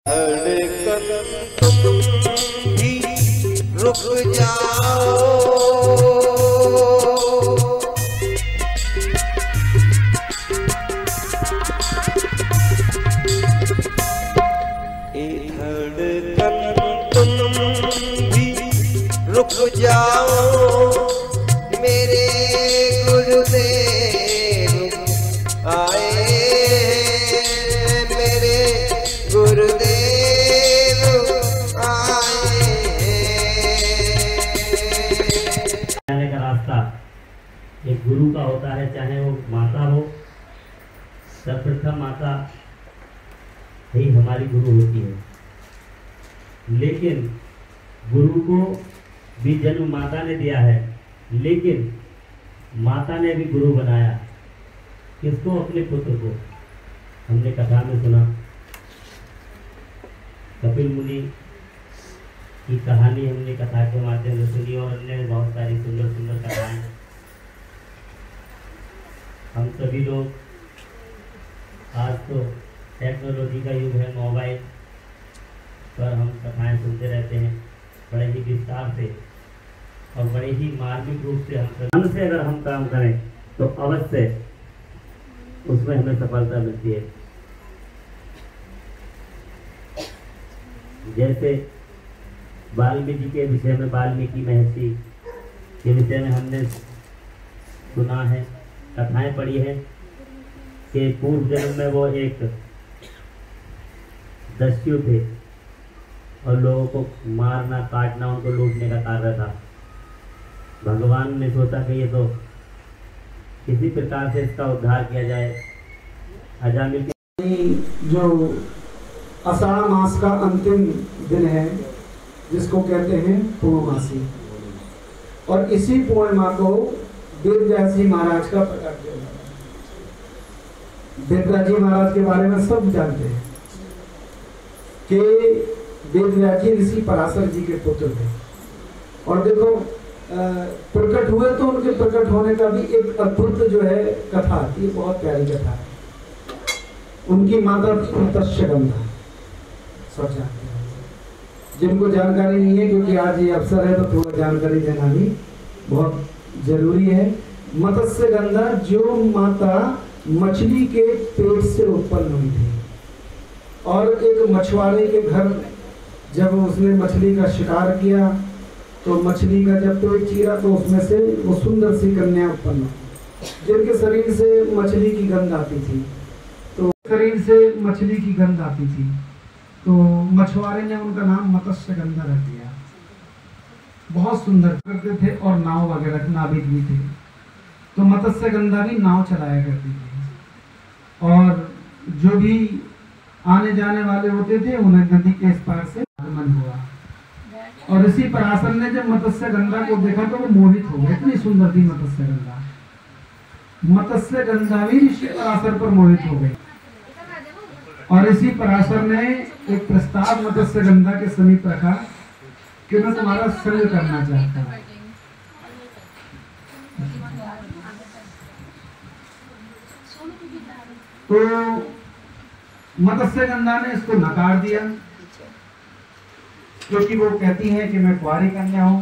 धड़कन तुम भी रुक जाओ, धड़कन तुम भी रुक जाओ, मेरे गुरुदेव आए, मेरे गुरुदेव जाने का रास्ता एक गुरु का होता है, चाहे वो माता हो। सर्वप्रथम माता ही हमारी गुरु होती है, लेकिन गुरु को भी जन्म माता ने दिया है, लेकिन माता ने भी गुरु बनाया किसको? अपने पुत्र को। हमने कथा में सुना कपिल मुनि की कहानी, हमने कथा के माध्यम से सुनी और अन्य बहुत सारी सुंदर सुंदर कथाएं। हम सभी लोग आज तो टेक्नोलॉजी का युग है, मोबाइल पर हम कथाएं सुनते रहते हैं बड़े ही विस्तार से और बड़े ही मार्मिक रूप से। हम मन से अगर हम काम करें तो अवश्य उसमें हमें सफलता मिलती है। जैसे वाल्मीकि के विषय में, वाल्मीकि महर्षि के विषय में हमने सुना है, कथाएं पढ़ी है कि पूर्व जन्म में वो एक दस्यु थे और लोगों को मारना, काटना, उनको लूटने का कार्य था। भगवान ने सोचा कि ये तो किसी प्रकार से इसका उद्धार किया जाए। अजामिल जो आषाढ़ मास का अंतिम दिन है, जिसको कहते हैं पूर्णमासी, और इसी पूर्णिमा को वेदव्यास जी महाराज का प्रकट किया जाता है। वेदव्यास जी महाराज के बारे में सब जानते हैं कि वेदव्यास जी ऋषि पराशर जी के पुत्र थे। और देखो प्रकट हुए तो उनके प्रकट होने का भी एक अद्भुत जो है कथा आती है, बहुत प्यारी कथा है। उनकी माता थी मत्स्यगंधा। सोचा जिनको जानकारी नहीं है, क्योंकि आज ये अवसर है तो थोड़ा जानकारी देना भी बहुत जरूरी है। मत्स्यगंधा जो माता मछली के पेट से उत्पन्न हुई थी, और एक मछुआरे के घर जब उसने मछली का शिकार किया तो मछली का जब पेट चीरा तो उसमें से वो सुंदर सी कन्या उत्पन्न हुई, जिनके शरीर से मछली की गंध आती थी। तो शरीर से मछली की गंध आती थी तो मछुआरे ने उनका नाम मत्स्यगंधा रख दिया। बहुत सुंदर करते थे और नाव वगैरह नाविक भी थे, तो मत्स्यगंधा भी नाव चलाया करती थी, और जो भी आने जाने वाले होते थे उन्हें नदी के इस पार से आगमन हुआ। और इसी पराशर ने जब मत्स्यगंधा को देखा तो वो मोहित हो गए, इतनी सुंदर थी मत्स्यगंधा। मत्स्यगंधा भी ऋषि पराशर पर मोहित हो गई, और इसी पराशर ने एक प्रस्ताव मत्स्यगंधा के समीप रखा कि मैं तुम्हारा संग करना चाहता हूँ। तो मत्स्यगंधा ने इसको नकार दिया, क्योंकि वो कहती है कि मैं कुंवारी कन्या हूं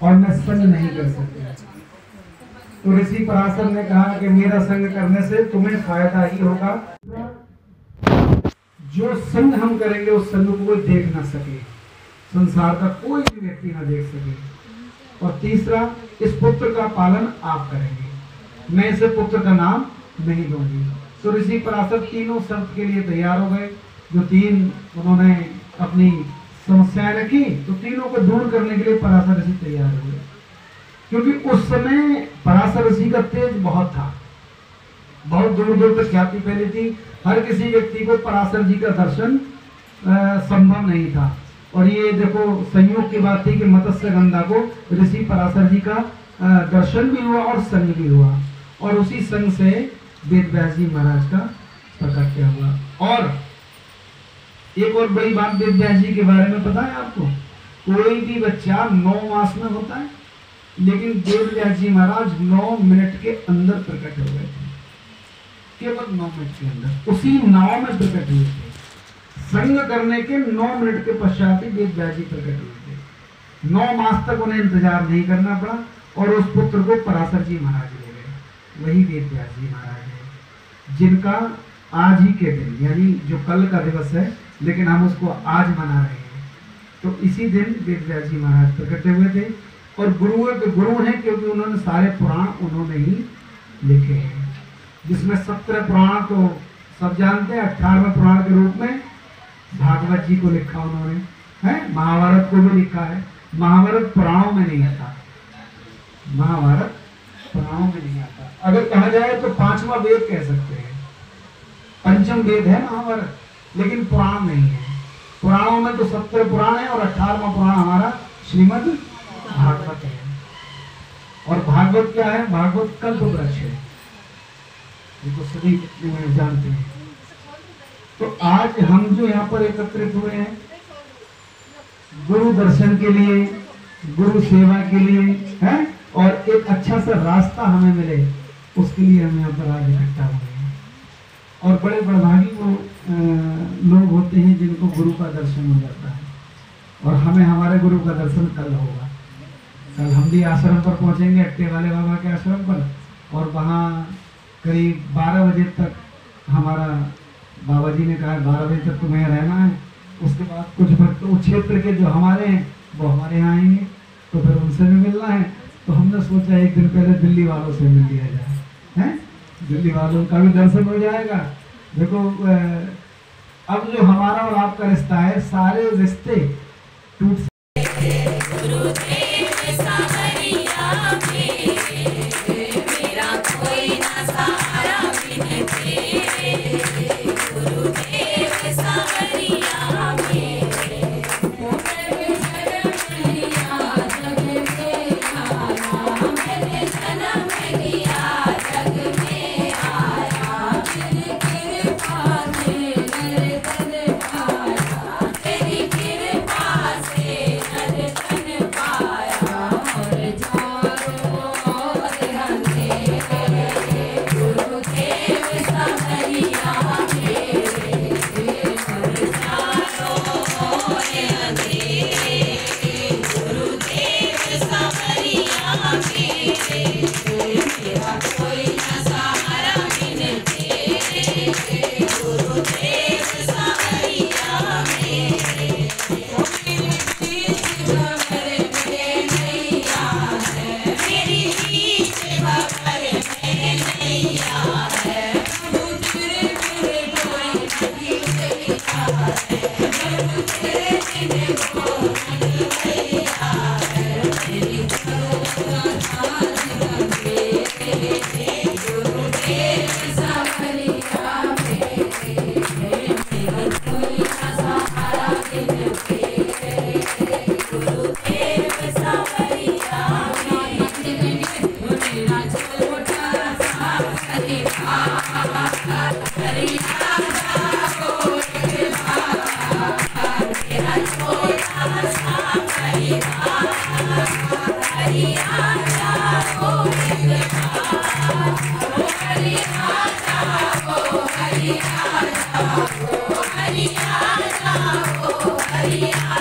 और मैं संग नहीं कर सकती। तो ऋषि पराशर ने कहा कि मेरा संग करने से तुम्हें फायदा ही होगा, जो संग हम करेंगे उस संग को कोई देख ना सके, संसार का कोई भी व्यक्ति ना देख सके। और तीसरा, इस पुत्र का पालन आप करेंगे, मैं इसे पुत्र का नाम नहीं दूंगी। तो ऋषि पराशर तीनों शर्त के लिए तैयार हो गए। जो तीन उन्होंने अपनी समस्याएं रखी, तो तीनों को दूर करने के लिए पराशर ऋषि तैयार हुए, क्योंकि उस समय पराशर ऋषि का तेज बहुत था, बहुत दूर दूर तक ख्याति फैली थी। हर किसी व्यक्ति को पराशर जी का दर्शन संभव नहीं था। और ये देखो संयोग की बात थी कि मत्स्यगंधा को ऋषि पराशर जी का दर्शन भी हुआ और संग भी हुआ, और उसी संग से वेदव्यास जी महाराज का प्रकट हुआ। और एक और बड़ी बात वेदव्यास जी के बारे में पता है आपको? कोई भी बच्चा 9 मास में होता है, लेकिन वेदव्यास जी महाराज 9 मिनट के अंदर प्रकट हो गए थे। केवल 9 मिनट के अंदर उसी नाव में प्रकट हुए थे। संग करने के 9 मिनट के पश्चात ही वेद व्यास जी प्रकट हुए थे। 9 मास तक उन्हें इंतजार नहीं करना पड़ा और उस पुत्र को पराशर जी महाराज ले गए। वही वेद व्यास जी महाराज है, जिनका आज ही के दिन, यानी जो कल का दिवस है लेकिन हम उसको आज मना रहे हैं, तो इसी दिन वेद व्यास जी महाराज प्रकटे हुए थे। और गुरुओं के गुरु हैं क्योंकि उन्होंने सारे पुराण उन्होंने ही लिखे हैं, जिसमें 17 पुराण तो सब जानते हैं, 18वें पुराण के रूप में भागवत जी को लिखा उन्होंने है, महाभारत को भी लिखा है। महाभारत पुराणों में नहीं आता, महाभारत पुराणों में नहीं आता। अगर कहा जाए तो 5वां वेद कह सकते हैं, पंचम वेद है महाभारत, लेकिन पुराण नहीं है। पुराणों में तो 17 पुराण है और 18वां पुराण हमारा श्रीमद् भागवत है। और भागवत क्या है? भागवत कल्प वृक्ष है, जिसको सभी जानते हैं। तो आज हम जो यहाँ पर एकत्रित हुए हैं गुरु दर्शन के लिए, गुरु सेवा के लिए है, और एक अच्छा सा रास्ता हमें मिले उसके लिए हम यहाँ पर आज इकट्ठा हुए हैं। और बड़े बड़भागी वो लोग होते हैं जिनको गुरु का दर्शन हो जाता है, और हमें हमारे गुरु का दर्शन कल होगा। कल हम भी आश्रम पर पहुँचेंगे, अट्टे वाले बाबा के आश्रम पर, और वहाँ करीब 12 बजे तक हमारा बाबा जी ने कहा 12 बजे तक तुम्हें रहना है। उसके बाद कुछ भक्त उस क्षेत्र के जो हमारे हैं वो हमारे यहाँ आएंगे, तो फिर उनसे भी मिलना है। तो हमने सोचा एक दिन पहले दिल्ली वालों से मिल लिया जाए, हैं? दिल्ली वालों का भी दर्शन हो जाएगा। देखो अब जो हमारा और आपका रिश्ता है, सारे रिश्ते टूट Hare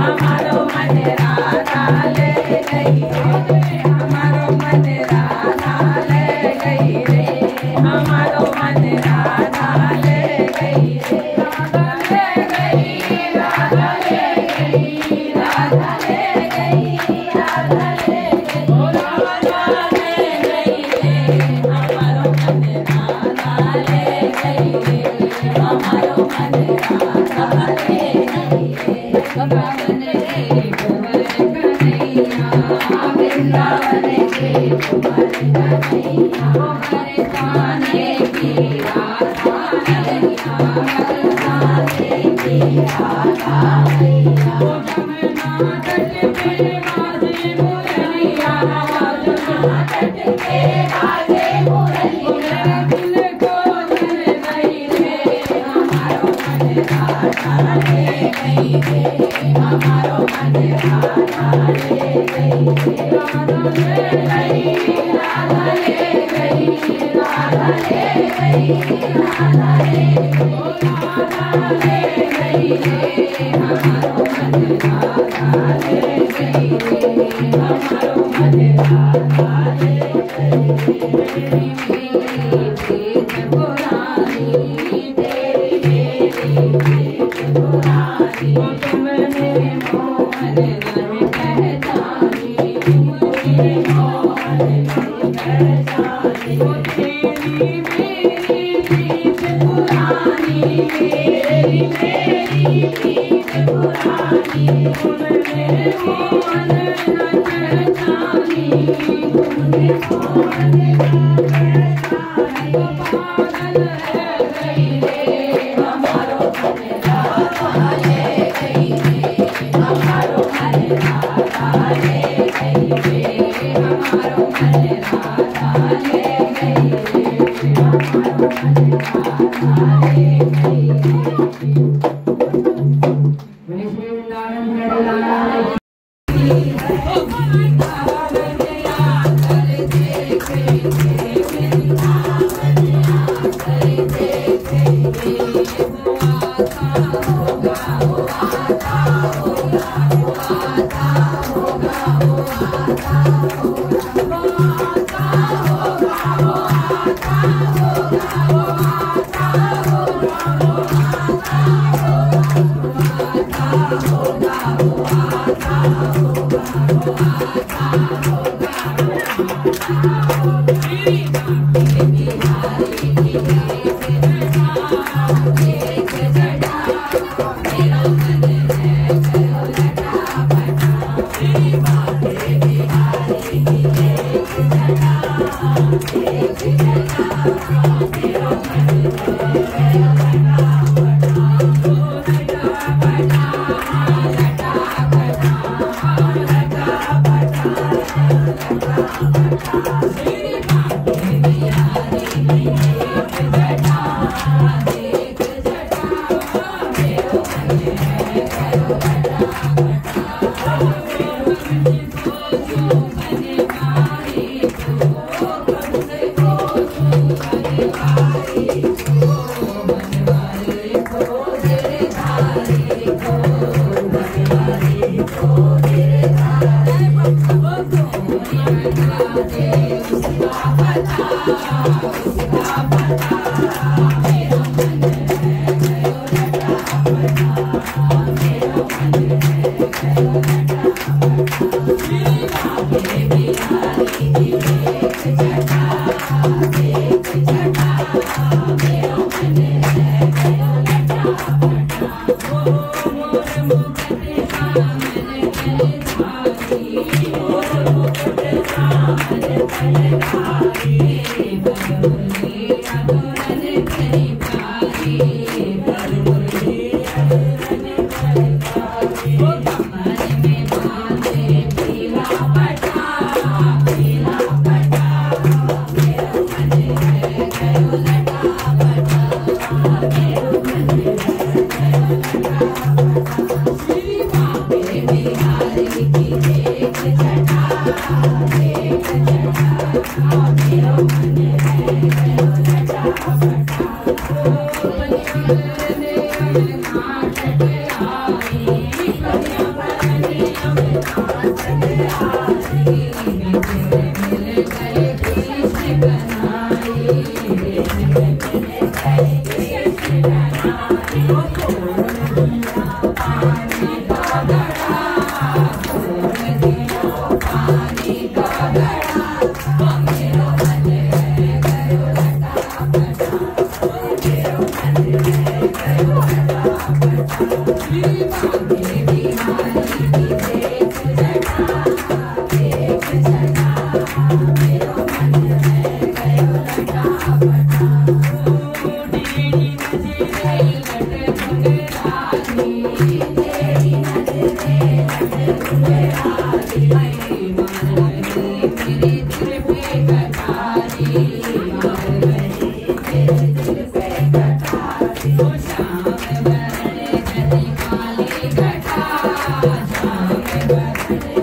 हमारो मन Thank you. Thank you.